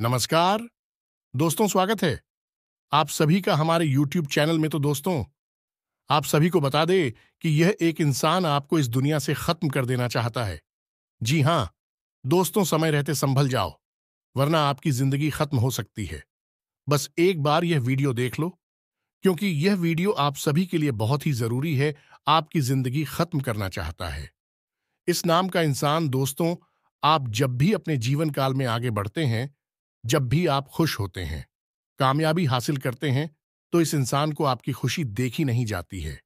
नमस्कार दोस्तों, स्वागत है आप सभी का हमारे YouTube चैनल में। तो दोस्तों, आप सभी को बता दे कि यह एक इंसान आपको इस दुनिया से खत्म कर देना चाहता है। जी हां दोस्तों, समय रहते संभल जाओ, वरना आपकी जिंदगी खत्म हो सकती है। बस एक बार यह वीडियो देख लो, क्योंकि यह वीडियो आप सभी के लिए बहुत ही जरूरी है। आपकी जिंदगी खत्म करना चाहता है। इस नाम का इंसान दोस्तों, आप जब भी अपने जीवन काल में आगे बढ़ते हैं, जब भी आप खुश होते हैं, कामयाबी हासिल करते हैं, तो इस इंसान को आपकी खुशी देखी नहीं जाती है।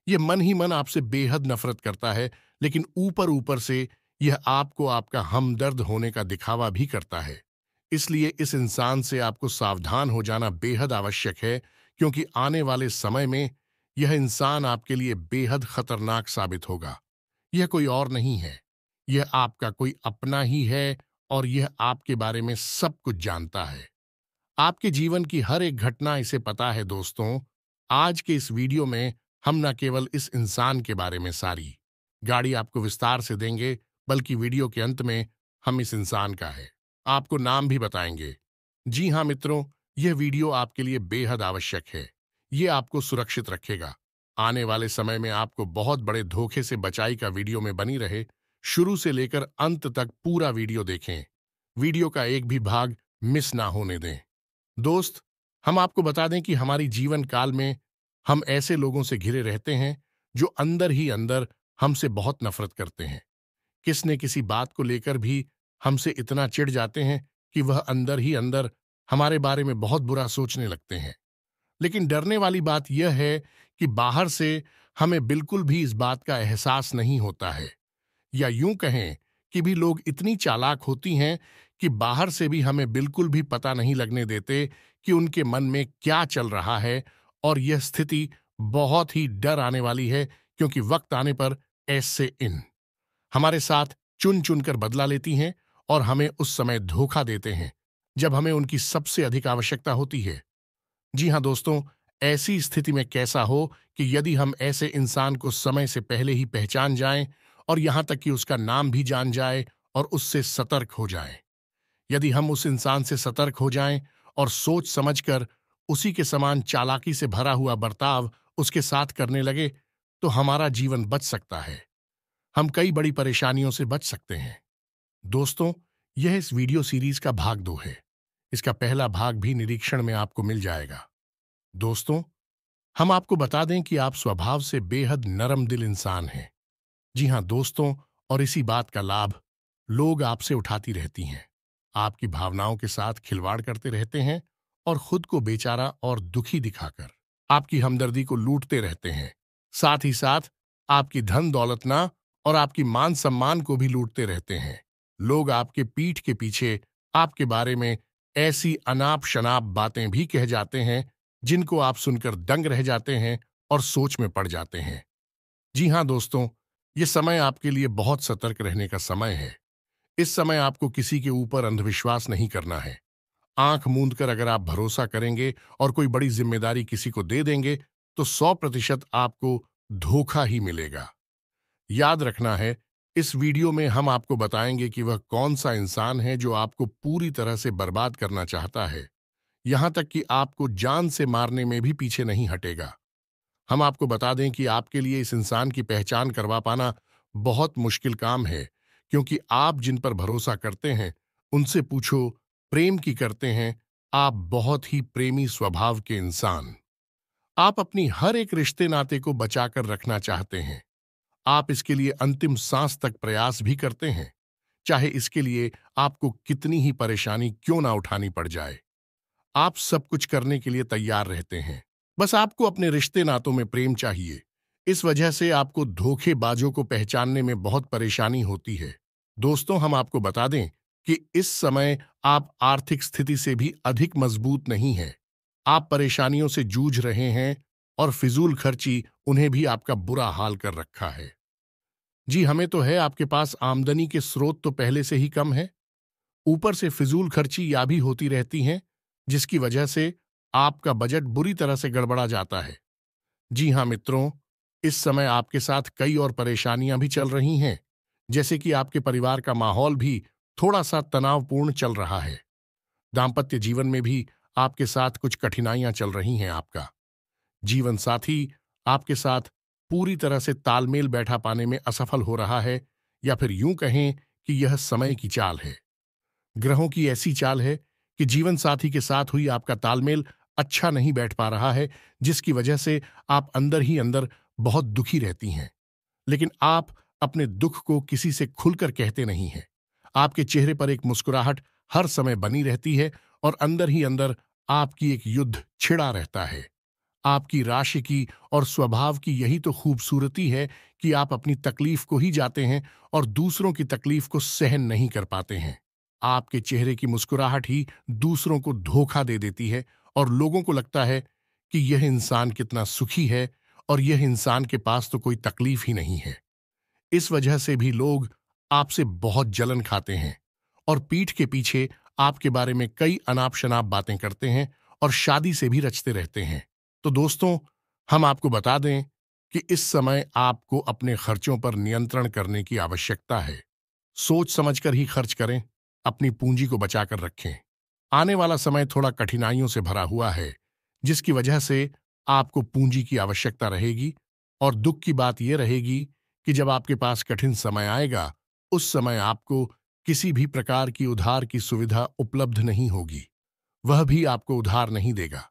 यह मन ही मन आपसे बेहद नफरत करता है, लेकिन ऊपर ऊपर से यह आपको आपका हमदर्द होने का दिखावा भी करता है। इसलिए इस इंसान से आपको सावधान हो जाना बेहद आवश्यक है, क्योंकि आने वाले समय में यह इंसान आपके लिए बेहद खतरनाक साबित होगा। यह कोई और नहीं है, यह आपका कोई अपना ही है, और यह आपके बारे में सब कुछ जानता है। आपके जीवन की हर एक घटना इसे पता है। दोस्तों, आज के इस वीडियो में हम न केवल इस इंसान के बारे में सारी गाड़ी आपको विस्तार से देंगे, बल्कि वीडियो के अंत में हम इस इंसान का है आपको नाम भी बताएंगे। जी हाँ मित्रों, यह वीडियो आपके लिए बेहद आवश्यक है। ये आपको सुरक्षित रखेगा। आने वाले समय में आपको बहुत बड़े धोखे से बचाई का वीडियो में बनी रहे। शुरू से लेकर अंत तक पूरा वीडियो देखें। वीडियो का एक भी भाग मिस ना होने दें। दोस्त, हम आपको बता दें कि हमारी जीवन काल में हम ऐसे लोगों से घिरे रहते हैं जो अंदर ही अंदर हमसे बहुत नफरत करते हैं। किस न किसी बात को लेकर भी हमसे इतना चिढ़ जाते हैं कि वह अंदर ही अंदर हमारे बारे में बहुत बुरा सोचने लगते हैं। लेकिन डरने वाली बात यह है कि बाहर से हमें बिल्कुल भी इस बात का एहसास नहीं होता है, या यूं कहें कि भी लोग इतनी चालाक होती हैं कि बाहर से भी हमें बिल्कुल भी पता नहीं लगने देते कि उनके मन में क्या चल रहा है। और यह स्थिति बहुत ही डर आने वाली है, क्योंकि वक्त आने पर ऐसे इन हमारे साथ चुन चुनकर बदला लेती हैं और हमें उस समय धोखा देते हैं जब हमें उनकी सबसे अधिक आवश्यकता होती है। जी हाँ दोस्तों, ऐसी स्थिति में कैसा हो कि यदि हम ऐसे इंसान को समय से पहले ही पहचान जाएं, और यहां तक कि उसका नाम भी जान जाए और उससे सतर्क हो जाएं। यदि हम उस इंसान से सतर्क हो जाएं और सोच समझकर उसी के समान चालाकी से भरा हुआ बर्ताव उसके साथ करने लगे, तो हमारा जीवन बच सकता है। हम कई बड़ी परेशानियों से बच सकते हैं। दोस्तों, यह इस वीडियो सीरीज का भाग 2 है। इसका पहला भाग भी निरीक्षण में आपको मिल जाएगा। दोस्तों, हम आपको बता दें कि आप स्वभाव से बेहद नरम दिल इंसान हैं। जी हां दोस्तों, और इसी बात का लाभ लोग आपसे उठाती रहती हैं। आपकी भावनाओं के साथ खिलवाड़ करते रहते हैं और खुद को बेचारा और दुखी दिखाकर आपकी हमदर्दी को लूटते रहते हैं। साथ ही साथ आपकी धन दौलतना और आपकी मान सम्मान को भी लूटते रहते हैं। लोग आपके पीठ के पीछे आपके बारे में ऐसी अनाप शनाप बातें भी कह जाते हैं, जिनको आप सुनकर दंग रह जाते हैं और सोच में पड़ जाते हैं। जी हां दोस्तों, ये समय आपके लिए बहुत सतर्क रहने का समय है। इस समय आपको किसी के ऊपर अंधविश्वास नहीं करना है। आंख मूंद कर अगर आप भरोसा करेंगे और कोई बड़ी जिम्मेदारी किसी को दे देंगे, तो 100% आपको धोखा ही मिलेगा। याद रखना है, इस वीडियो में हम आपको बताएंगे कि वह कौन सा इंसान है जो आपको पूरी तरह से बर्बाद करना चाहता है, यहां तक कि आपको जान से मारने में भी पीछे नहीं हटेगा। हम आपको बता दें कि आपके लिए इस इंसान की पहचान करवा पाना बहुत मुश्किल काम है, क्योंकि आप जिन पर भरोसा करते हैं उनसे पूछो, प्रेम की करते हैं। आप बहुत ही प्रेमी स्वभाव के इंसान। आप अपनी हर एक रिश्ते नाते को बचाकर रखना चाहते हैं। आप इसके लिए अंतिम सांस तक प्रयास भी करते हैं, चाहे इसके लिए आपको कितनी ही परेशानी क्यों ना उठानी पड़ जाए। आप सब कुछ करने के लिए तैयार रहते हैं। बस आपको अपने रिश्ते नातों में प्रेम चाहिए। इस वजह से आपको धोखेबाजों को पहचानने में बहुत परेशानी होती है। दोस्तों, हम आपको बता दें कि इस समय आप आर्थिक स्थिति से भी अधिक मजबूत नहीं हैं। आप परेशानियों से जूझ रहे हैं और फिजूल खर्ची उन्हें भी आपका बुरा हाल कर रखा है। जी, हमें तो है आपके पास आमदनी के स्रोत तो पहले से ही कम है, ऊपर से फिजूल खर्ची या भी होती रहती हैं, जिसकी वजह से आपका बजट बुरी तरह से गड़बड़ा जाता है। जी हां मित्रों, इस समय आपके साथ कई और परेशानियां भी चल रही हैं, जैसे कि आपके परिवार का माहौल भी थोड़ा सा तनावपूर्ण चल रहा है। दाम्पत्य जीवन में भी आपके साथ कुछ कठिनाइयां चल रही हैं। आपका जीवन साथी आपके साथ पूरी तरह से तालमेल बैठा पाने में असफल हो रहा है, या फिर यूं कहें कि यह समय की चाल है। ग्रहों की ऐसी चाल है कि जीवन साथी के साथ हुई आपका तालमेल अच्छा नहीं बैठ पा रहा है, जिसकी वजह से आप अंदर ही अंदर बहुत दुखी रहती हैं। लेकिन आप अपने दुख को किसी से खुलकर कहते नहीं हैं। आपके चेहरे पर एक मुस्कुराहट हर समय बनी रहती है, और अंदर ही अंदर आपकी एक युद्ध छिड़ा रहता है। आपकी राशि की और स्वभाव की यही तो खूबसूरती है कि आप अपनी तकलीफ को ही जाते हैं और दूसरों की तकलीफ को सहन नहीं कर पाते हैं। आपके चेहरे की मुस्कुराहट ही दूसरों को धोखा दे देती है, और लोगों को लगता है कि यह इंसान कितना सुखी है, और यह इंसान के पास तो कोई तकलीफ ही नहीं है। इस वजह से भी लोग आपसे बहुत जलन खाते हैं, और पीठ के पीछे आपके बारे में कई अनाप शनाप बातें करते हैं, और शादी से भी रचते रहते हैं। तो दोस्तों, हम आपको बता दें कि इस समय आपको अपने खर्चों पर नियंत्रण करने की आवश्यकता है। सोच समझकर ही खर्च करें, अपनी पूंजी को बचाकर रखें। आने वाला समय थोड़ा कठिनाइयों से भरा हुआ है, जिसकी वजह से आपको पूंजी की आवश्यकता रहेगी। और दुख की बात यह रहेगी कि जब आपके पास कठिन समय आएगा, उस समय आपको किसी भी प्रकार की उधार की सुविधा उपलब्ध नहीं होगी। वह भी आपको उधार नहीं देगा।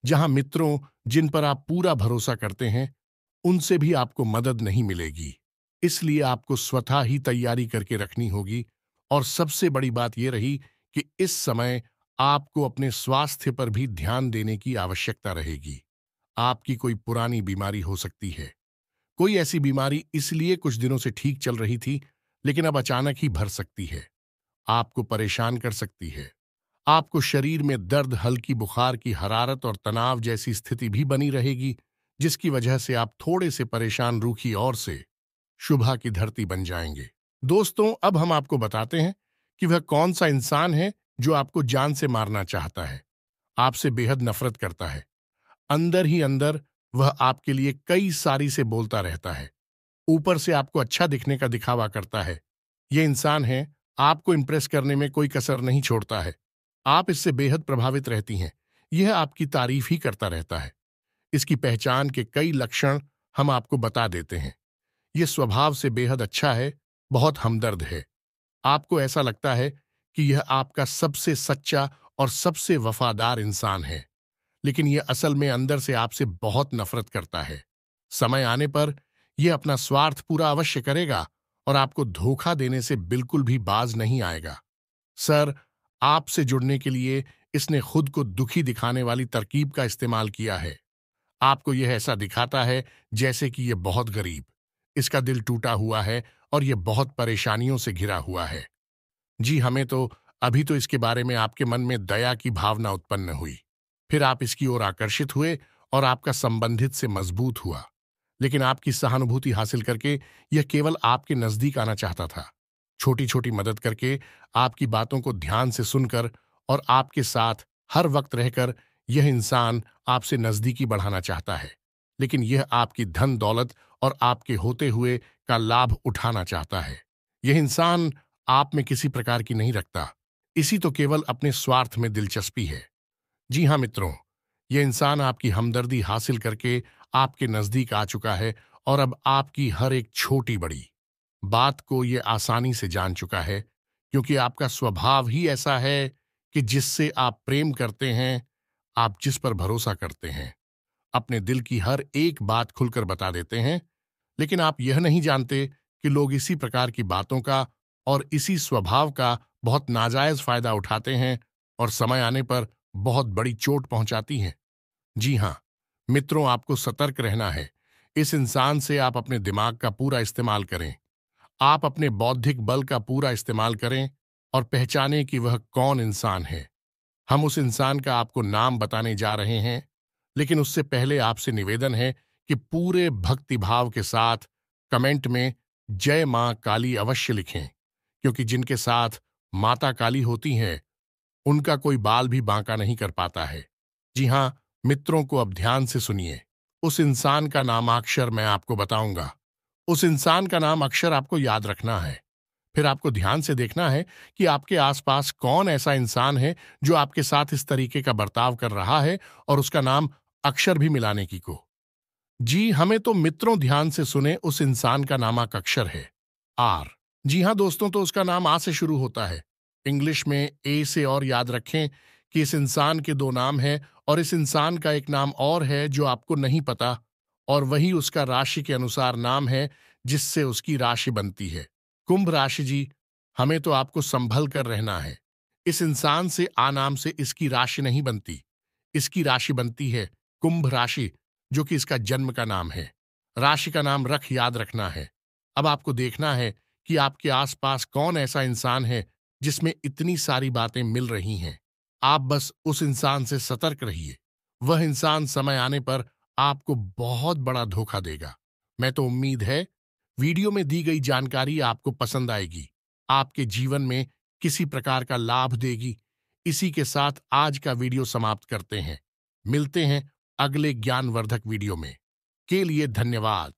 जहां मित्रों जिन पर आप पूरा भरोसा करते हैं, उनसे भी आपको मदद नहीं मिलेगी। इसलिए आपको स्वतः ही तैयारी करके रखनी होगी। और सबसे बड़ी बात यह रही कि इस समय आपको अपने स्वास्थ्य पर भी ध्यान देने की आवश्यकता रहेगी। आपकी कोई पुरानी बीमारी हो सकती है। कोई ऐसी बीमारी इसलिए कुछ दिनों से ठीक चल रही थी, लेकिन अब अचानक ही भर सकती है। आपको परेशान कर सकती है। आपको शरीर में दर्द, हल्की बुखार की हरारत और तनाव जैसी स्थिति भी बनी रहेगी, जिसकी वजह से आप थोड़े से परेशान रूखी और से शुभा की धरती बन जाएंगे। दोस्तों, अब हम आपको बताते हैं कि वह कौन सा इंसान है जो आपको जान से मारना चाहता है, आपसे बेहद नफरत करता है। अंदर ही अंदर वह आपके लिए कई सारी से बोलता रहता है। ऊपर से आपको अच्छा दिखने का दिखावा करता है। ये इंसान है, आपको इंप्रेस करने में कोई कसर नहीं छोड़ता है। आप इससे बेहद प्रभावित रहती हैं। यह आपकी तारीफ ही करता रहता है। इसकी पहचान के कई लक्षण हम आपको बता देते हैं। यह स्वभाव से बेहद अच्छा है, बहुत हमदर्द है। आपको ऐसा लगता है कि यह आपका सबसे सच्चा और सबसे वफादार इंसान है, लेकिन यह असल में अंदर से आपसे बहुत नफरत करता है। समय आने पर यह अपना स्वार्थ पूरा अवश्य करेगा, और आपको धोखा देने से बिल्कुल भी बाज नहीं आएगा। सर, आपसे जुड़ने के लिए इसने खुद को दुखी दिखाने वाली तरकीब का इस्तेमाल किया है। आपको यह ऐसा दिखाता है जैसे कि यह बहुत गरीब, इसका दिल टूटा हुआ है, और यह बहुत परेशानियों से घिरा हुआ है। जी, हमें तो अभी तो इसके बारे में आपके मन में दया की भावना उत्पन्न हुई। फिर आप इसकी ओर आकर्षित हुए, और आपका संबंधित से मजबूत हुआ। लेकिन आपकी सहानुभूति हासिल करके यह केवल आपके नजदीक आना चाहता था। छोटी छोटी मदद करके, आपकी बातों को ध्यान से सुनकर, और आपके साथ हर वक्त रहकर यह इंसान आपसे नजदीकी बढ़ाना चाहता है। लेकिन यह आपकी धन दौलत और आपके होते हुए का लाभ उठाना चाहता है। यह इंसान आप में किसी प्रकार की नहीं रखता। इसी तो केवल अपने स्वार्थ में दिलचस्पी है। जी हाँ मित्रों, यह इंसान आपकी हमदर्दी हासिल करके आपके नजदीक आ चुका है, और अब आपकी हर एक छोटी बड़ी बात को यह आसानी से जान चुका है, क्योंकि आपका स्वभाव ही ऐसा है कि जिससे आप प्रेम करते हैं, आप जिस पर भरोसा करते हैं, अपने दिल की हर एक बात खुलकर बता देते हैं। लेकिन आप यह नहीं जानते कि लोग इसी प्रकार की बातों का और इसी स्वभाव का बहुत नाजायज फायदा उठाते हैं, और समय आने पर बहुत बड़ी चोट पहुंचाती हैं। जी हाँ मित्रों, आपको सतर्क रहना है। इस इंसान से आप अपने दिमाग का पूरा इस्तेमाल करें। आप अपने बौद्धिक बल का पूरा इस्तेमाल करें, और पहचानें कि वह कौन इंसान है। हम उस इंसान का आपको नाम बताने जा रहे हैं, लेकिन उससे पहले आपसे निवेदन है कि पूरे भक्तिभाव के साथ कमेंट में जय मां काली अवश्य लिखें, क्योंकि जिनके साथ माता काली होती हैं, उनका कोई बाल भी बांका नहीं कर पाता है। जी हां मित्रों, को अब ध्यान से सुनिए। उस इंसान का नामाक्षर मैं आपको बताऊंगा। उस इंसान का नाम अक्षर आपको याद रखना है। फिर आपको ध्यान से देखना है कि आपके आसपास कौन ऐसा इंसान है जो आपके साथ इस तरीके का बर्ताव कर रहा है, और उसका नाम अक्षर भी मिलाने की को। जी हमें तो मित्रों, ध्यान से सुने, उस इंसान का नामक अक्षर है आर। जी हाँ दोस्तों, तो उसका नाम आ से शुरू होता है, इंग्लिश में ए से। और याद रखें कि इस इंसान के दो नाम हैं, और इस इंसान का एक नाम और है जो आपको नहीं पता, और वही उसका राशि के अनुसार नाम है जिससे उसकी राशि बनती है, कुंभ राशि। जी हमें तो आपको संभल कर रहना है। इस इंसान से आ नाम से इसकी राशि नहीं बनती, इसकी राशि बनती है कुंभ राशि, जो कि इसका जन्म का नाम है। राशि का नाम रख याद रखना है। अब आपको देखना है कि आपके आसपास कौन ऐसा इंसान है जिसमें इतनी सारी बातें मिल रही हैं। आप बस उस इंसान से सतर्क रहिए। वह इंसान समय आने पर आपको बहुत बड़ा धोखा देगा। मैं तो उम्मीद है वीडियो में दी गई जानकारी आपको पसंद आएगी, आपके जीवन में किसी प्रकार का लाभ देगी। इसी के साथ आज का वीडियो समाप्त करते हैं। मिलते हैं अगले ज्ञानवर्धक वीडियो में। के लिए धन्यवाद।